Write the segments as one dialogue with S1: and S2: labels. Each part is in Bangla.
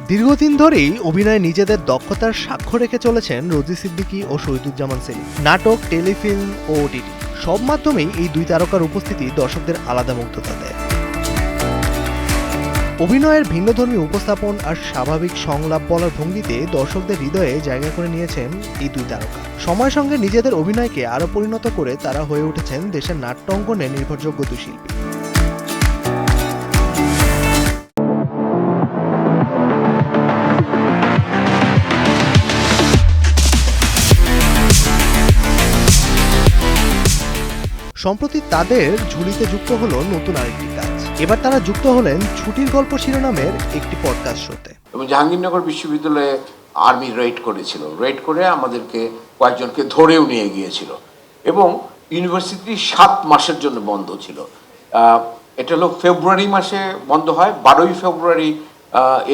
S1: দীর্ঘদিন ধরেই অভিনয়ে নিজেদের দক্ষতার সাক্ষ্য রেখে চলেছেন রোজি সিদ্দিকী ও শহীদুজ্জামান সেলিম। নাটক, টেলিফিল্ম ও ওটিটি সব মাধ্যমেই এই দুই তারকার উপস্থিতি দর্শকদের আলাদা মুগ্ধতা দেয়। অভিনয়ের ভিন্নধর্মী উপস্থাপন আর স্বাভাবিক সংলাপ বলার ভঙ্গিতে দর্শকদের হৃদয়ে জায়গা করে নিয়েছেন এই দুই তারকা। সময়ের সঙ্গে নিজেদের অভিনয়কে আরও পরিণত করে তারা হয়ে উঠেছেন দেশের নাট্য অঙ্গনে নির্ভরযোগ্য দুই শিল্পী। সম্প্রতি তাদের ঝুলিতে যুক্ত হলো নতুন আরেকটি কাজ। এবার তারা যুক্ত হলেন ছুটির গল্প শিরোনামের একটি পডকাস্ট শোতে।
S2: এবং জাহাঙ্গীরনগর বিশ্ববিদ্যালয়ে আর্মি রেড করেছিল, রেড করে আমাদেরকে কয়েকজনকে ধরেও নিয়ে গিয়েছিল এবং ইউনিভার্সিটি 7 মাসের জন্য বন্ধ ছিল। এটা হলো ফেব্রুয়ারি মাসে বন্ধ হয়, 12ই ফেব্রুয়ারি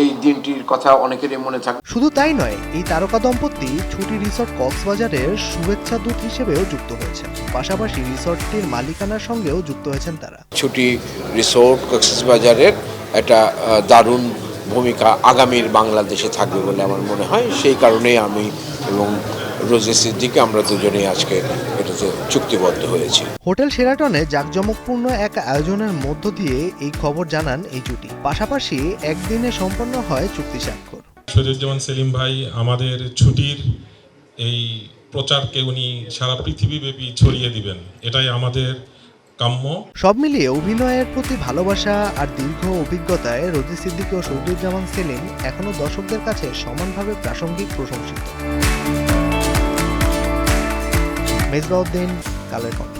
S2: এই দিনটির কথা অনেকেরই মনে থাকে।
S1: শুধু তাই নয়, এই তারকা দম্পতি ছুটি রিসর্ট কক্সবাজারের শুভেচ্ছা দূত হিসেবেও যুক্ত হয়েছেন। পাশাপাশি রিসর্টটির মালিকানার সঙ্গেও যুক্ত হয়েছেন তারা।
S2: ছুটি রিসোর্ট কক্সবাজারের একটা দারুণ ভূমিকা আগামীর বাংলাদেশে থাকবে বলে আমার মনে হয়। সেই কারণেই আমি এবং রোজি সিদ্দিকী আমরা দুজনেই আজকে এটাতে চুক্তিবদ্ধ হয়েছি।
S1: হোটেল শেরাটনে জাঁকজমকপূর্ণ এক আয়োজনের মধ্য দিয়ে এই খবর জানান এই জুটি। পাশাপাশি একদিনে সম্পন্ন হয় চুক্তি স্বাক্ষর।
S3: শহীদুজ্জামান সেলিম ভাই আমাদের ছুটির এই প্রচারকে উনি সারা পৃথিবীব্যাপী ছড়িয়ে দিবেন, এটাই আমাদের কাম্য।
S1: সব মিলিয়ে অভিনয়ের প্রতি ভালোবাসা আর দীর্ঘ অভিজ্ঞতায় রোজি সিদ্দিকী ও শহীদুজ্জামান সেলিম এখনো দর্শকদের কাছে সমানভাবে প্রাসঙ্গিক, প্রশংসিত। মেজবাউদ্দিন, কালের কণ্ঠ।